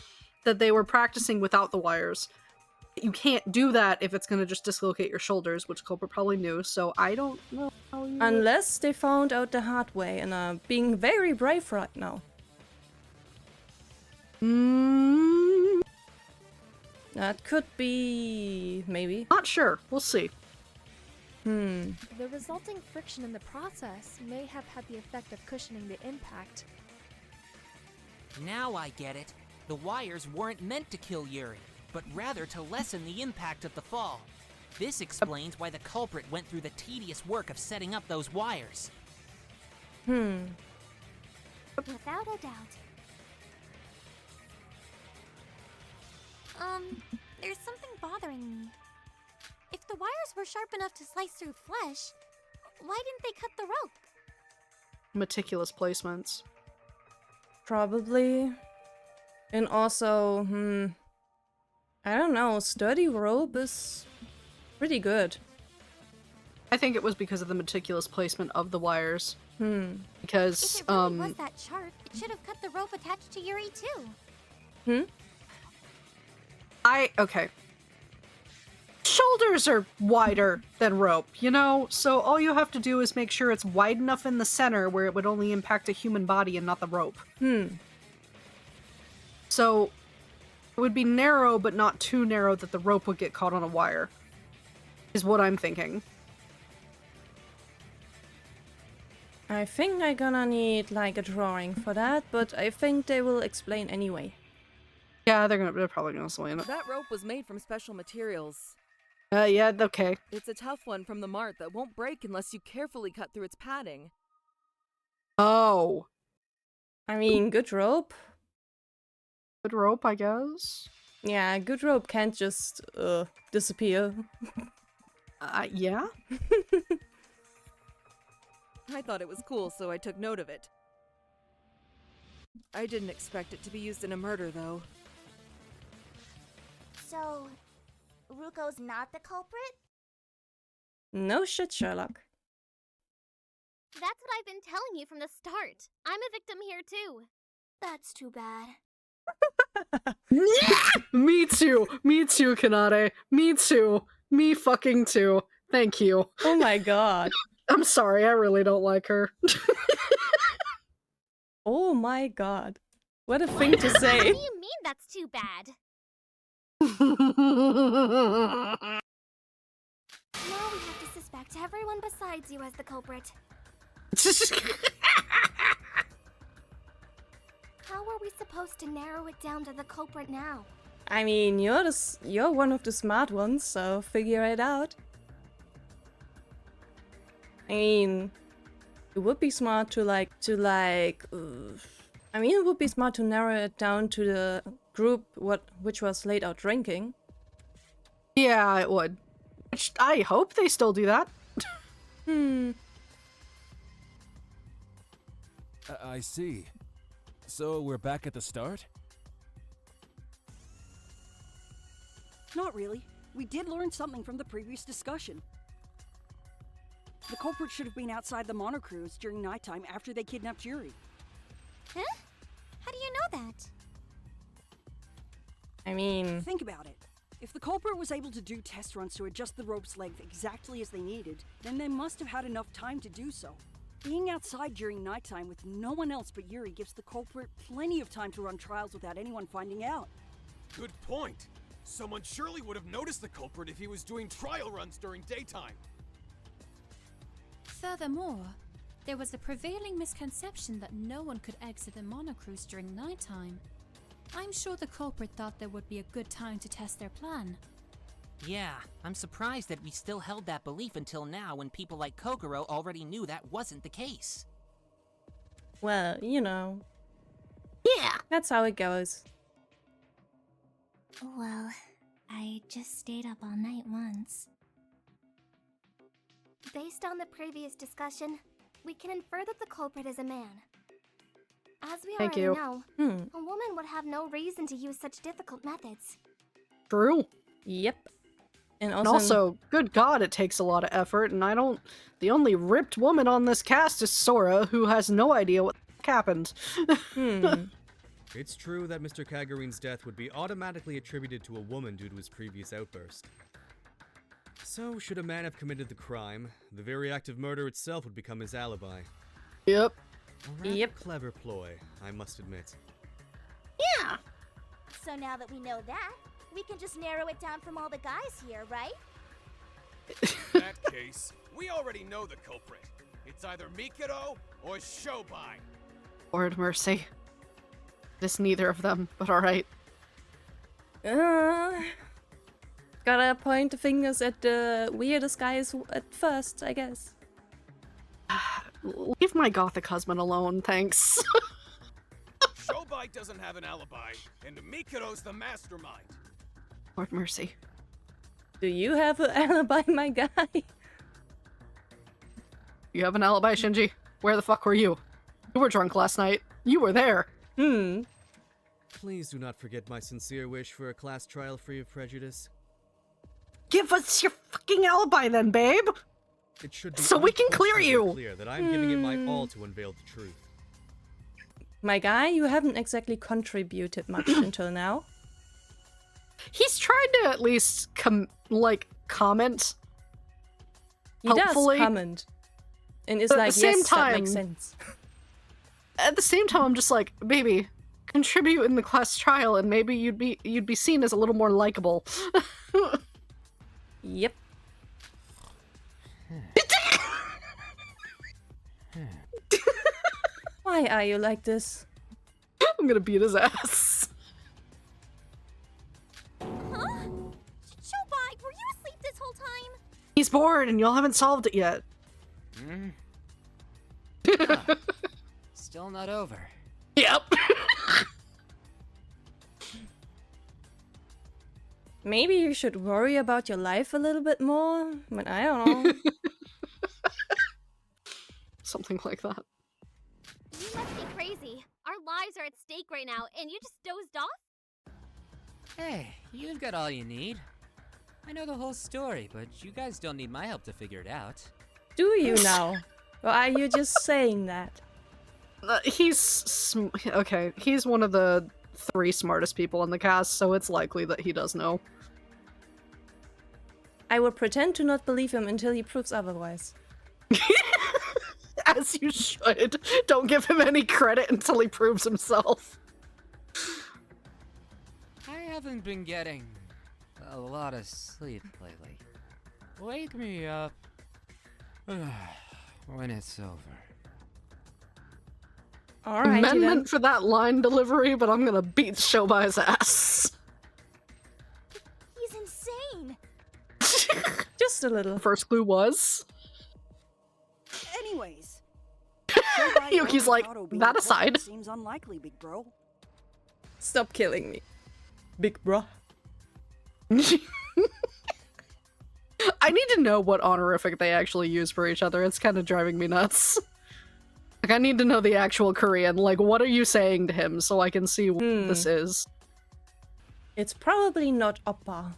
that they were practicing without the wires. You can't do that if it's going to just dislocate your shoulders, which culprit probably knew, so I don't know how you... Unless they found out the hard way and are being very brave right now. That could be... maybe. Not sure. We'll see. The resulting friction in the process may have had the effect of cushioning the impact. Now I get it. The wires weren't meant to kill Yuri, but rather to lessen the impact of the fall. This explains why the culprit went through the tedious work of setting up those wires. Without a doubt. There's something bothering me. If the wires were sharp enough to slice through flesh, why didn't they cut the rope? Meticulous placements. Probably. And also, I don't know, sturdy rope is pretty good. I think it was because of the meticulous placement of the wires. Because, If it really was that sharp, it should have cut the rope attached to Yuri too. okay. Shoulders are wider than rope, you know? So all you have to do is make sure it's wide enough in the center where it would only impact a human body and not the rope. So it would be narrow, but not too narrow that the rope would get caught on a wire, is what I'm thinking. I think I'm gonna need like a drawing for that, but I think they will explain anyway. Yeah, they're probably gonna explain it. That rope was made from special materials. Yeah, okay. It's a tough one from the mart that won't break unless you carefully cut through its padding. Oh. I mean, good rope. Good rope, I guess. Yeah, good rope can't just disappear. Yeah? I thought it was cool, so I took note of it. I didn't expect it to be used in a murder, though. So, Ruko's not the culprit? No shit, Sherlock. That's what I've been telling you from the start. I'm a victim here too. That's too bad. Me too, Kanade. Me too. Me fucking too. Thank you. Oh my god. I'm sorry, I really don't like her. Oh my god. What a thing to say. What do you mean that's too bad? Now we have to suspect everyone besides you as the culprit. How are we supposed to narrow it down to the culprit now? I mean, you're one of the smart ones, so figure it out. I mean, it would be smart to I mean, it would be smart to narrow it down to the group which was laid out drinking. Yeah, it would. Which I hope they still do that. I see. So we're back at the start? Not really. We did learn something from the previous discussion. The culprit should have been outside the monocruise during nighttime after they kidnapped Yuri. Huh? How do you know that? I mean... Think about it. If the culprit was able to do test runs to adjust the rope's length exactly as they needed, then they must have had enough time to do so. Being outside during nighttime with no one else but Yuri gives the culprit plenty of time to run trials without anyone finding out. Good point. Someone surely would have noticed the culprit if he was doing trial runs during daytime. Furthermore, there was a prevailing misconception that no one could exit the monocruise during nighttime. I'm sure the culprit thought there would be a good time to test their plan. Yeah, I'm surprised that we still held that belief until now when people like Kokoro already knew that wasn't the case. Well, you know. Yeah! That's how it goes. Well, I just stayed up all night once. Based on the previous discussion, we can infer that the culprit is a man. As we already know, a woman would have no reason to use such difficult methods. True. Yep. And also, good god, it takes a lot of effort, and the only ripped woman on this cast is Sora, who has no idea what happened. It's true that Mr. Kagurine's death would be automatically attributed to a woman due to his previous outburst. So, should a man have committed the crime, the very act of murder itself would become his alibi. Yep. A rather clever ploy, I must admit. Yeah! So now that we know that, we can just narrow it down from all the guys here, right? In that case, we already know the culprit. It's either Mikado or Shobai. Lord mercy. This neither of them, but alright. Gotta point the fingers at the weirdest guys at first, I guess. Leave my gothic husband alone, thanks. Shobai doesn't have an alibi, and Mikado's the mastermind. Lord mercy. Do you have an alibi, my guy? You have an alibi, Shinji? Where the fuck were you? You were drunk last night. You were there. Please do not forget my sincere wish for a class trial free of prejudice. Give us your fucking alibi then, babe! It should be so we can clear you! Clear that I'm giving it my all to unveil the truth. My guy, you haven't exactly contributed much until now. He's tried to at least comment. He Helpfully. does comment. And it's But like, at the same yes, time, that makes sense. At the same time, I'm just like, baby, contribute in the class trial and maybe you'd be seen as a little more likable. Yep. Why are you like this? I'm gonna beat his ass. Huh? Shobai, were you asleep this whole time? He's bored and y'all haven't solved it yet. Huh. Still not over. Yep. Maybe you should worry about your life a little bit more? But I don't know. Something like that. You must be crazy. Our lives are at stake right now, and you just dozed off? Hey, you've got all you need. I know the whole story, but you guys don't need my help to figure it out. Do you now? Or are you just saying that? Okay, he's one of the 3 smartest people in the cast, so it's likely that he does know. I will pretend to not believe him until he proves otherwise. As you should. Don't give him any credit until he proves himself. I haven't been getting a lot of sleep lately. Wake me up when it's over. Alrighty Amendment then. for that line delivery, but I'm gonna beat Shobai's ass. He's insane. Just a little. First clue was. Anyways. Yuki's like, that aside. Seems unlikely, big bro. Stop killing me. Big bro. I need to know what honorific they actually use for each other. It's kind of driving me nuts. Like, I need to know the actual Korean. Like, what are you saying to him so I can see what this is? It's probably not oppa.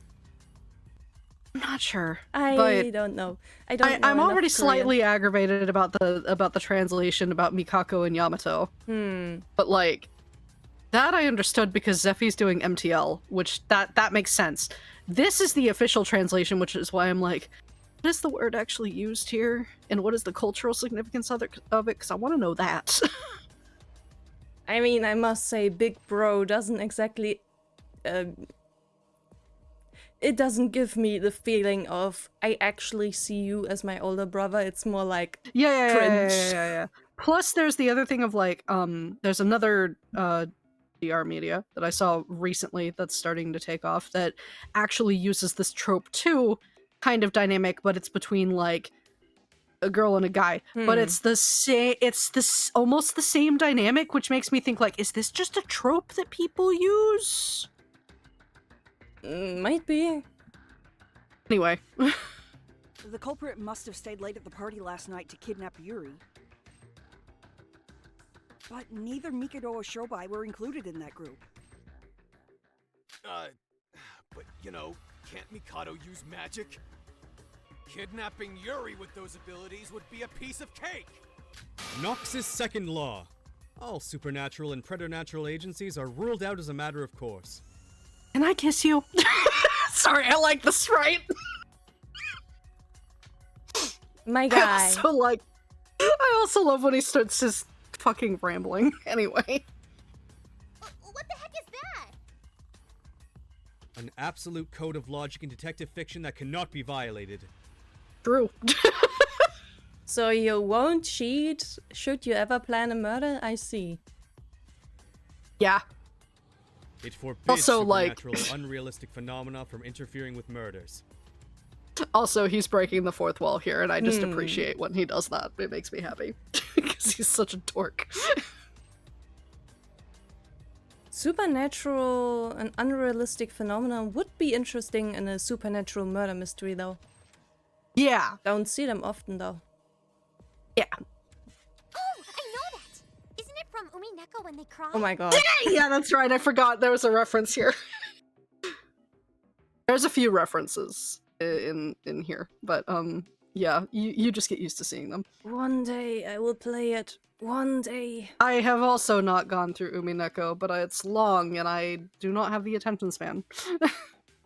I'm not sure. I don't know. I don't know I'm enough already Korean. slightly aggravated about the translation about Mikako and Yamato. But like, that I understood because Zephy's doing MTL, which that makes sense. This is the official translation, which is why I'm like, what is the word actually used here? And what is the cultural significance of it? Because I want to know that. I mean, I must say, big bro doesn't exactly... it doesn't give me the feeling of, I actually see you as my older brother. It's more like, cringe. Yeah. Plus, there's the other thing of like, there's another DR media that I saw recently that's starting to take off that actually uses this trope too, kind of dynamic, but it's between like a girl and a guy. But it's the same. It's this almost the same dynamic, which makes me think like, is this just a trope that people use? Might be. Anyway. The culprit must have stayed late at the party last night to kidnap Yuri. But neither Mikado or Shobai were included in that group. But you know, can't Mikado use magic? Kidnapping Yuri with those abilities would be a piece of cake! Nox's second law. All supernatural and preternatural agencies are ruled out as a matter of course. Can I kiss you? Sorry, I like the sprite. My guy. I also love when he starts his fucking rambling. Anyway. What the heck is that? An absolute code of logic in detective fiction that cannot be violated. True. So you won't cheat should you ever plan a murder? I see. Yeah. It forbids Also, supernatural or unrealistic phenomena from interfering with murders. Also, he's breaking the fourth wall here, and I just appreciate when he does that. It makes me happy. Because he's such a dork. Supernatural and unrealistic phenomenon would be interesting in a supernatural murder mystery, though. Yeah. Don't see them often, though. Yeah. Oh, I know that! Isn't it from Umineko when they cry? Oh my god. Yeah, that's right. I forgot there was a reference here. There's a few references in here, but yeah, you just get used to seeing them. One day I will play it. One day. I have also not gone through Umineko, but it's long and I do not have the attention span.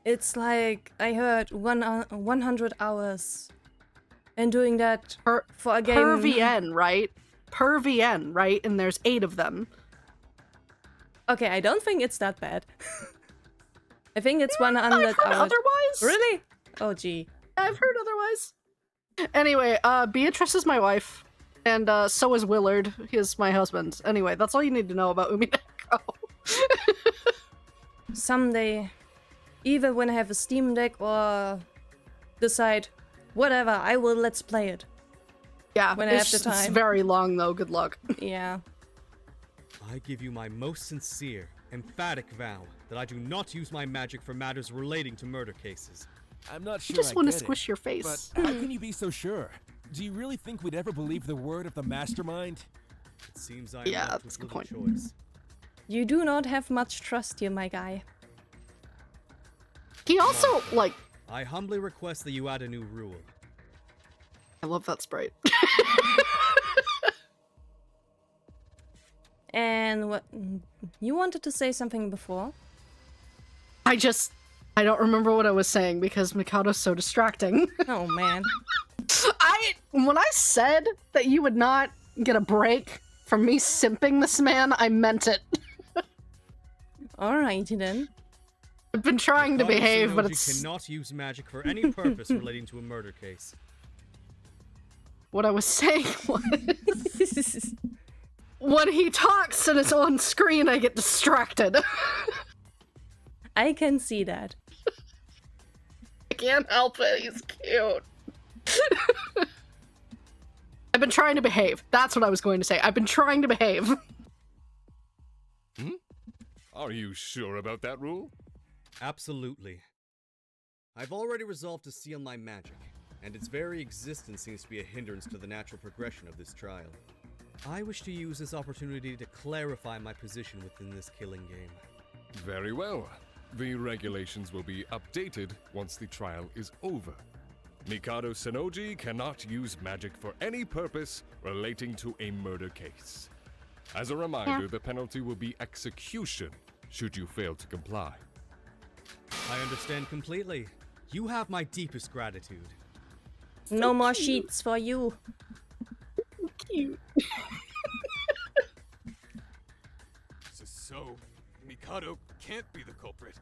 It's like, I heard 100 hours. And doing that for a game. Per VN, right? Per VN, right? And there's 8 of them. Okay, I don't think it's that bad. I think it's 100 I've heard hours. otherwise. Really? Oh, gee. I've heard otherwise. Anyway, Beatrice is my wife. And so is Willard. He is my husband. Anyway, that's all you need to know about Umineko. Someday, either when I have a Steam Deck or decide, whatever, I will let's play it. Yeah, when I have the time. It's very long though, good luck. Yeah. I give you my most sincere, emphatic vow that I do not use my magic for matters relating to murder cases. I'm not sure I just I want to get squish it, your face. But how can you be so sure? Do you really think we'd ever believe the word of the mastermind? It seems I am Yeah, left that's with a good little point. choice. You do not have much trust here, my guy. He also, like... I humbly request that you add a new rule. I love that sprite. And what... You wanted to say something before? I don't remember what I was saying because Mikado's so distracting. Oh, man. When I said that you would not get a break from me simping this man, I meant it. Alrighty then. I've been trying to behave, but it's... cannot use magic for any purpose relating to a murder case. What I was saying was... when he talks and it's on screen, I get distracted. I can see that. I can't help it, he's cute. I've been trying to behave. That's what I was going to say. I've been trying to behave. Hmm? Are you sure about that rule? Absolutely. I've already resolved to seal my magic, and its very existence seems to be a hindrance to the natural progression of this trial. I wish to use this opportunity to clarify my position within this killing game. Very well. The regulations will be updated once the trial is over. Mikado Sennoji cannot use magic for any purpose relating to a murder case. As a reminder, the penalty will be execution should you fail to comply. I understand completely. You have my deepest gratitude. No more sheets for you. Cute. So, Mikado can't be the culprit.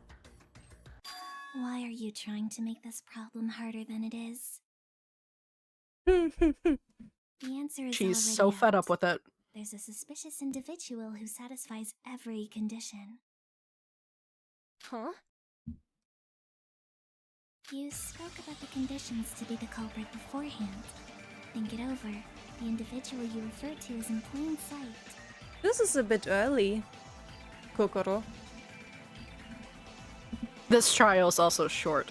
Why are you trying to make this problem harder than it is? The answer is She's already so fed out. up with it. There's a suspicious individual who satisfies every condition. Huh? You spoke about the conditions to be the culprit beforehand. Think it over. The individual you referred to is in plain sight. This is a bit early, Kokoro. This trial is also short.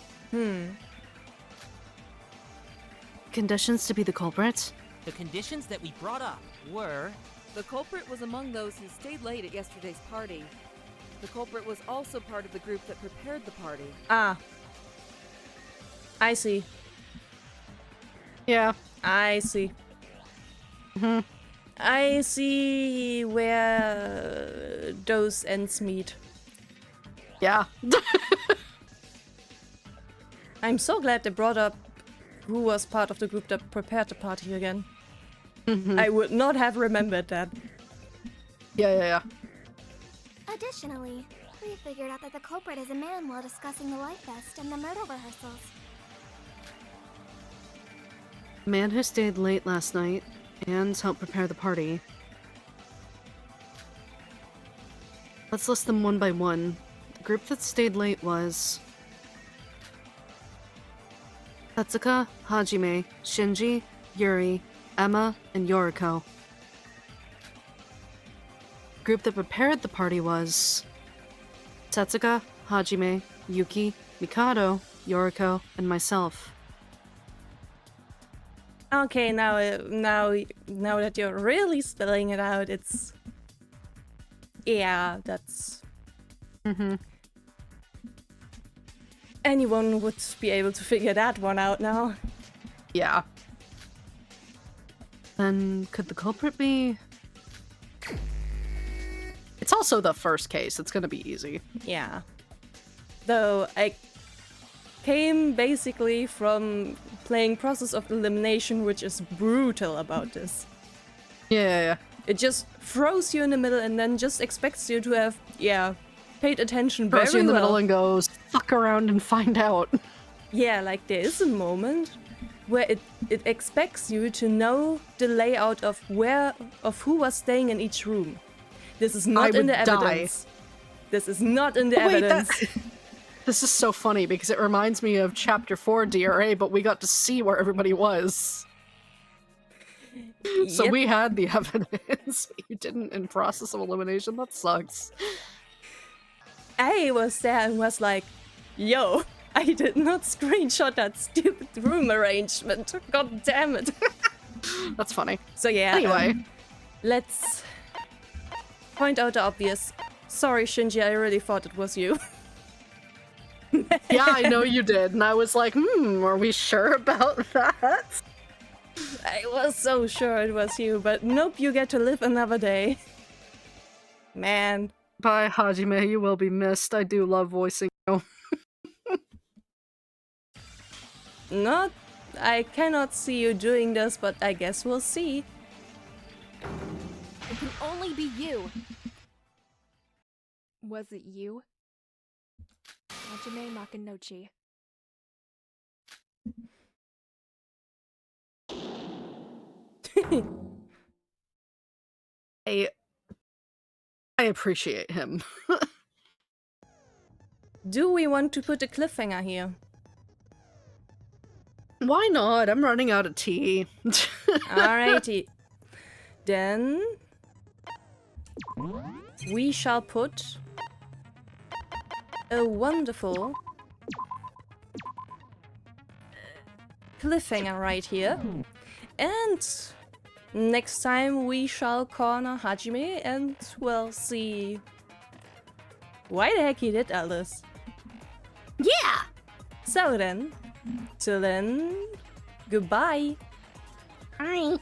Conditions to be the culprit? The conditions that we brought up were... The culprit was among those who stayed late at yesterday's party. The culprit was also part of the group that prepared the party. Ah. I see. Yeah. I see. I see where those ends meet. Yeah. I'm so glad they brought up who was part of the group that prepared the party again. I would not have remembered that. Yeah. Additionally, we figured out that the culprit is a man while discussing the Life Fest and the murder rehearsals. Man who stayed late last night and helped prepare the party. Let's list them one by one. The group that stayed late was... Setsuka, Hajime, Shinji, Yuri, Emma, and Yoriko. Group that prepared the party was... Setsuka, Hajime, Yuki, Mikado, Yoriko, and myself. Okay, now that you're really spelling it out, it's... Yeah, that's... Anyone would be able to figure that one out now. Yeah. Then could the culprit be... It's also the first case. It's gonna be easy. Yeah. Though I came basically from playing Process of Elimination, which is brutal about this. Yeah. It just throws you in the middle and then just expects you to have, paid attention very well. Throws you in the middle and goes, fuck around and find out. Yeah, like there is a moment where it expects you to know the layout of who was staying in each room. This is not in the evidence. This is not in the evidence. This is so funny because it reminds me of Chapter 4 DRA, but we got to see where everybody was. So Yep. we had the evidence. You didn't in Process of Elimination. That sucks. I was there and was like, yo, I did not screenshot that stupid room arrangement. God damn it. That's funny. So yeah, Anyway. Let's point out the obvious. Sorry, Shinji, I really thought it was you. Yeah, I know you did. And I was like, are we sure about that? I was so sure it was you, but nope, you get to live another day. Man. Bye, Hajime. You will be missed. I do love voicing you. I cannot see you doing this, but I guess we'll see. It can only be you. Was it you? Hajime Makinochi. I appreciate him. Do we want to put a cliffhanger here? Why not? I'm running out of tea. Alrighty. Then we shall put a wonderful cliffhanger right here. And next time we shall corner Hajime and we'll see why the heck he did all this. Yeah! So then, till then, goodbye. Bye.